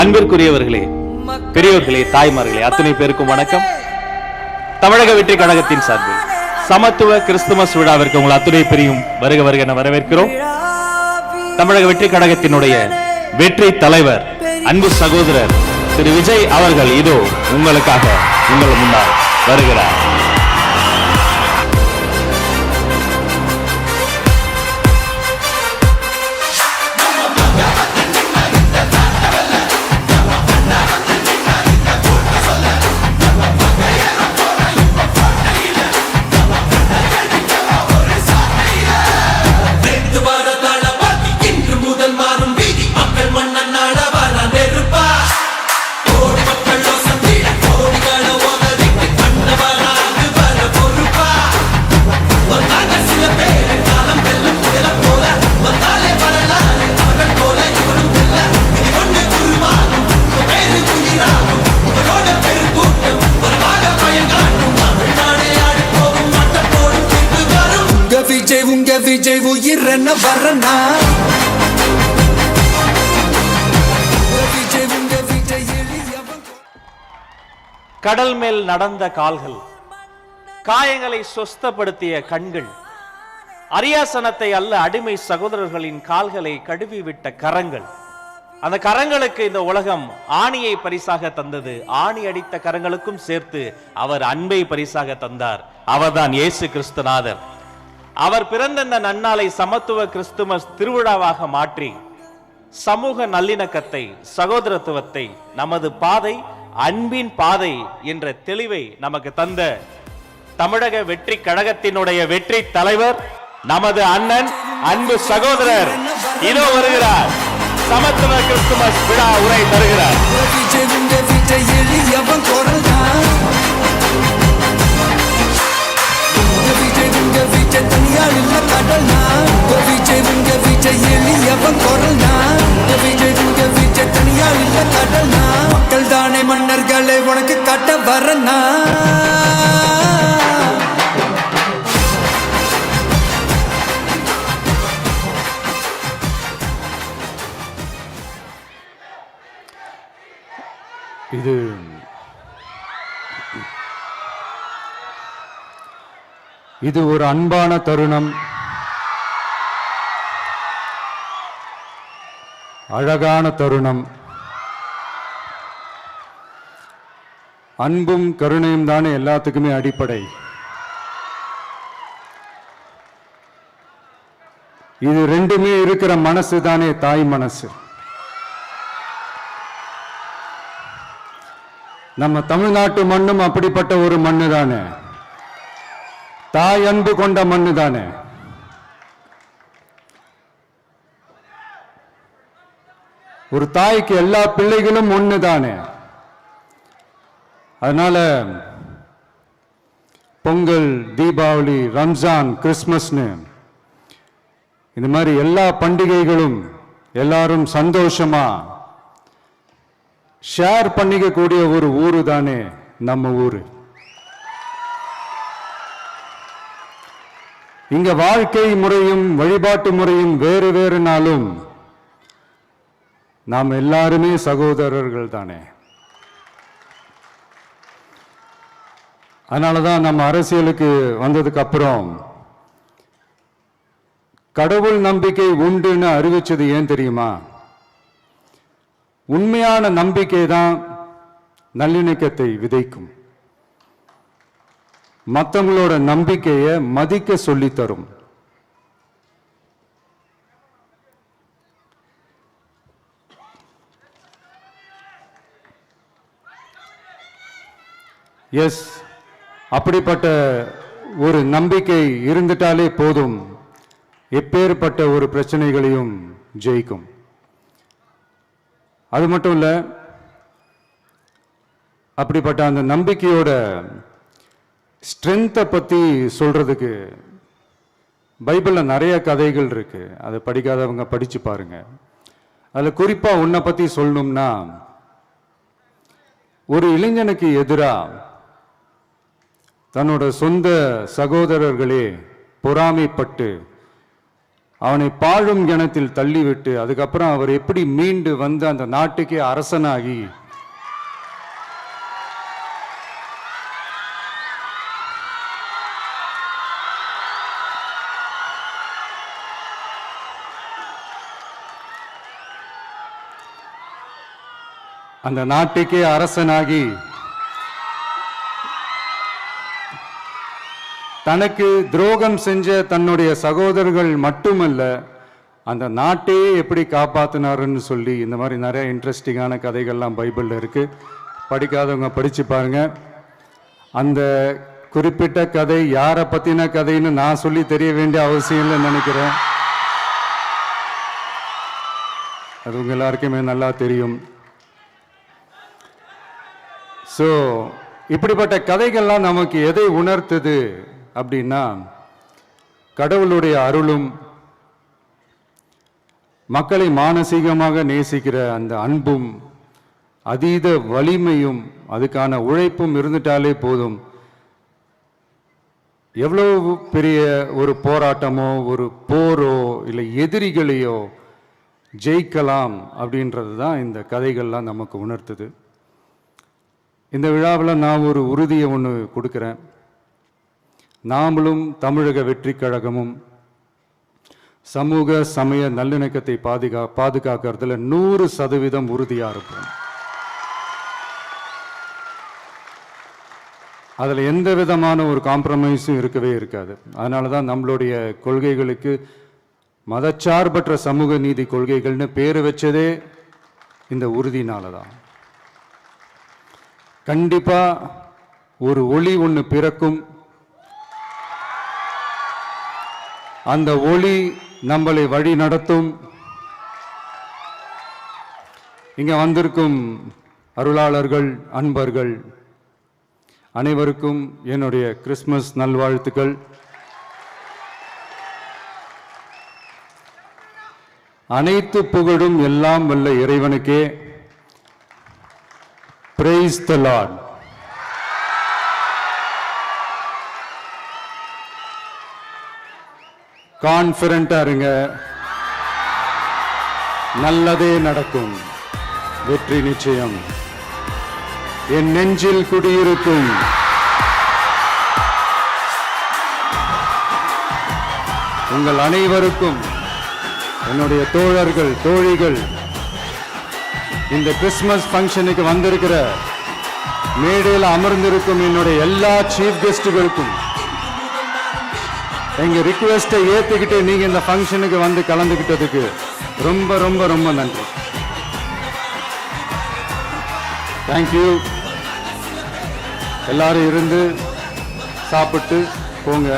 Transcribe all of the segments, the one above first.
அன்பிற்குரியவர்களே, பெரியோர்களே, தாய்மார்களே, அத்தனை பேருக்கும் வணக்கம். தமிழக வெற்றி கழகத்தின் சார்பில் சமத்துவ கிறிஸ்துமஸ் விழாவிற்கு உங்கள் அத்துணை பெரியும் வருக வருக என வரவேற்கிறோம். தமிழக வெற்றி கழகத்தினுடைய வெற்றி தலைவர் அன்பு சகோதரர் திரு விஜய் அவர்கள் இதோ உங்களுக்காக உங்கள் முன்னால் வருகிறார். விஜய் உயிர் என்ன வரனா கடல் மேல் நடந்த கால்கள், காயங்களை சொஸ்தப்படுத்திய கண்கள், அரியாசனத்தை அல்ல அடிமை சகோதரர்களின் கால்களை கழுவிவிட்ட கரங்கள். அந்த கரங்களுக்கு இந்த உலகம் ஆணியை பரிசாக தந்தது. ஆணி அடித்த கரங்களுக்கும் சேர்த்து அவர் அன்பை பரிசாக தந்தார். அவர்தான் இயேசு கிறிஸ்துநாதர். அவர் பிறந்த இந்த நன்னாளை சமத்துவ கிறிஸ்துமஸ் திருவிழாவாக மாற்றி சமூக நல்லிணக்கத்தை, சகோதரத்துவத்தை, நமது பாதை அன்பின் பாதை என்ற தெளிவை நமக்கு தந்த தமிழக வெற்றி கழகத்தினுடைய வெற்றி தலைவர் நமது அண்ணன் அன்பு சகோதரர் இதோ வருகிறார். சமத்துவ கிறிஸ்துமஸ் விழா உரை தருகிறார். மக்கள் தானே மன்னர்களை உனக்கு காட்ட வரனா. இது ஒரு அன்பான தருணம், அழகான தருணம். அன்பும் கருணையும் தானே எல்லாத்துக்குமே அடிப்படை. இது ரெண்டுமே இருக்கிற மனசு தானே தாய் மனசு. நம்ம தமிழ்நாட்டு மண்ணும் அப்படிப்பட்ட ஒரு மண்ணு தானே, தாய் அன்பு கொண்ட மண்ணு தானே. ஒரு தாய்க்கு எல்லா பிள்ளைகளும் ஒண்ணு தானே. அதனால பொங்கல், தீபாவளி, ரம்ஜான், கிறிஸ்துமஸ்னு இந்த மாதிரி எல்லா பண்டிகைகளும் எல்லாரும் சந்தோஷமா ஷேர் பண்ணிக்க கூடிய ஒரு ஊரு தானே நம்ம ஊரு. இங்க வாழ்க்கை முறையும் வழிபாட்டு முறையும் வேறு வேறுனாலும் நாம் எல்லாருமே சகோதரர்கள் தானே. அதனாலதான் நம்ம அரசியலுக்கு வந்ததுக்கு அப்புறம் கடவுள் நம்பிக்கை உண்டுன்னு அறிவிச்சது ஏன் தெரியுமா? உண்மையான நம்பிக்கை தான் நல்லிணக்கத்தை விதைக்கும், மற்றவங்களோட நம்பிக்கையை மதிக்க சொல்லித்தரும். எஸ், அப்படிப்பட்ட ஒரு நம்பிக்கை இருந்துட்டாலே போதும், எப்பேற்பட்ட ஒரு பிரச்சனைகளையும் ஜெயிக்கும். அது மட்டும் இல்ல, அப்படிப்பட்ட அந்த நம்பிக்கையோட ஸ்ட்ரென்த்தை பற்றி சொல்றதுக்கு பைபிளில் நிறைய கதைகள் இருக்கு. அதை படிக்காதவங்க படிச்சு பாருங்க. அதில் குறிப்பாக உன்னை பற்றி சொல்லணும்னா, ஒரு இளைஞனுக்கு எதிராக தன்னோட சொந்த சகோதரர்களே பொறாமைப்பட்டு அவனை பாழும் கிணத்தில் தள்ளிவிட்டு அதுக்கப்புறம் அவர் எப்படி மீண்டு வந்து அந்த நாட்டுக்கே அரசனாகி அந்த நாட்டுக்கே அரசனாகி தனக்கு துரோகம் செஞ்ச தன்னுடைய சகோதரர்கள் மட்டுமல்ல அந்த நாட்டையே எப்படி காப்பாத்தினாருன்னு சொல்லி இந்த மாதிரி நிறைய இன்ட்ரெஸ்டிங்கான கதைகள்லாம் பைபிளில் இருக்கு. படிக்காதவங்க படிச்சு பாருங்க. அந்த குறிப்பிட்ட கதை யாரை பத்தின கதைன்னு நான் சொல்லி தெரிய வேண்டிய அவசியம் இல்லைன்னு நினைக்கிறேன். அது உங்க எல்லாருக்குமே நல்லா தெரியும். ஸோ இப்படிப்பட்ட கதைகள்லாம் நமக்கு எதை உணர்த்துது அப்படின்னா கடவுளுடைய அருளும் மக்களை மானசீகமாக நேசிக்கிற அந்த அன்பும் அதீத வலிமையும் அதுக்கான உழைப்பும் இருந்துட்டாலே போதும். எவ்வளவு பெரிய ஒரு போராட்டமோ ஒரு போரோ இல்லை எதிரிகளையோ ஜெயிக்கலாம் அப்படின்றது தான் இந்த கதைகள்லாம் நமக்கு உணர்த்துது. இந்த விழாவில் நான் ஒரு உறுதியை ஒன்று கொடுக்குறேன். நாமளும் தமிழக வெற்றி கழகமும் சமூக சமய நல்லிணக்கத்தை பாதுகாக்கிறதுல 100% உறுதியாக இருப்போம். அதில் எந்த விதமான ஒரு காம்ப்ரமைஸும் இருக்கவே இருக்காது. அதனால தான் நம்மளுடைய கொள்கைகளுக்கு மதச்சார்பற்ற சமூக நீதி கொள்கைகள்னு பேர் வச்சதே இந்த உறுதினால தான். கண்டிப்பா ஒரு ஒளி ஒன்று பிறக்கும். அந்த ஒளி நம்மளை வழி நடத்தும். இங்க வந்திருக்கும் அருளாளர்கள், அன்பர்கள் அனைவருக்கும் என்னுடைய கிறிஸ்துமஸ் நல்வாழ்த்துக்கள். அனைத்து புகழும் எல்லாம் வல்ல இறைவனுக்கே. Praise the Lord. கான்ஃபிடண்டா இருங்க, நல்லதே நடக்கும், வெற்றி நிச்சயம். என் நெஞ்சில் குடியிருக்கும் உங்கள் அனைவருக்கும் என்னுடைய தோழர்கள், தோழிகள், இந்த கிறிஸ்துமஸ் ஃபங்க்ஷனுக்கு வந்திருக்கிற மேடையில் அமர்ந்திருக்கும் என்னுடைய எல்லா சீஃப் கெஸ்டுகளுக்கும் எங்க ரிக்வெஸ்டை ஏத்துக்கிட்டு நீங்க இந்த ஃபங்க்ஷனுக்கு வந்து கலந்துக்கிட்டதுக்கு ரொம்ப ரொம்ப ரொம்ப நன்றி. தேங்க்யூ. எல்லாரும் இருந்து சாப்பிட்டு போங்க.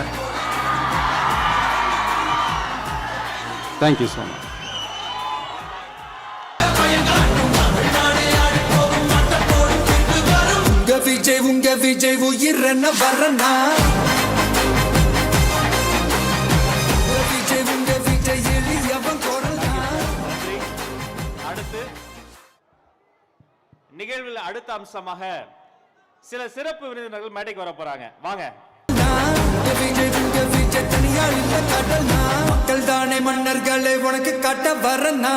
Thank you so much. உங்க விஜய் உயிரன வரனா விஜய் உங்க விஜய் எளியவன் குரல்னா. அடுத்து நிகழ்வில் அடுத்த அம்சமாக சில சிறப்பு விருந்தினர்கள் மேடைக்கு வர போறாங்க. வாங்க. விஜய் உங்க விஜய் தனியார் இல்ல கடல்னா மக்கள் தானே மன்னர்களே உனக்கு காட்ட வரனா.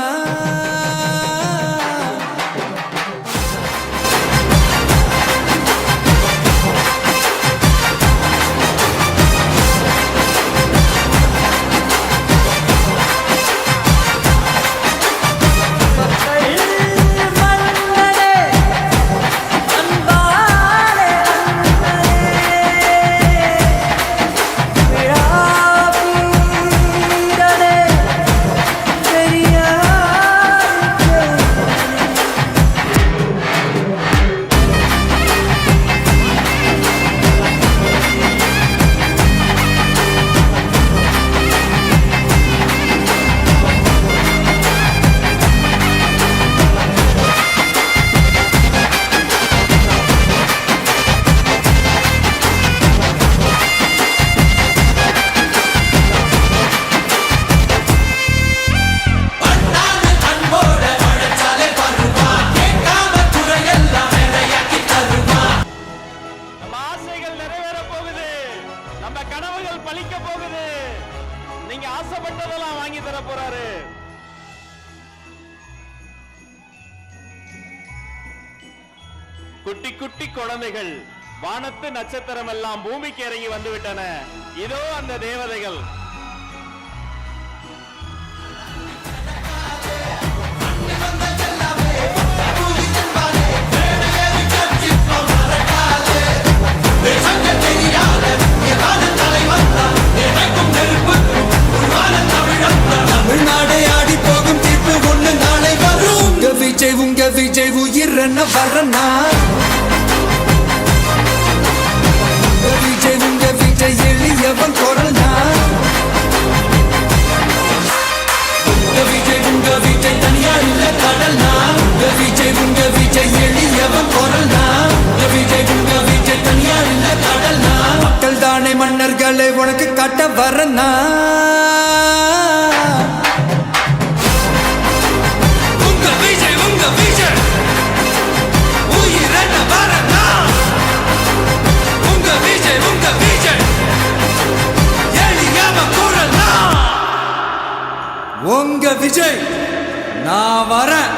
குட்டி குட்டி குழந்தைகள், வானத்து நட்சத்திரம் எல்லாம் பூமிக்கு இறங்கி வந்து விட்டன. இதோ அந்த தேவதைகள். தமிழ்நாடே ஆடி போகும் தீர்ப்பு ஒண்ணு நாளை வரும். உங்க விஜய் உயிரன வரனா. உங்க விஜய் எளியவன் குரல்னா. உங்க விஜய் தனியார் இல்ல கடல்னா. உங்க விஜய் எளியவன் குரல்னா. உங்க விஜய் தனியார் இல்ல கடல்னா. மக்கள் தானே மன்னர்களே உனக்கு காட்ட வரனா. உங்க விஜய் நான் வரேன்.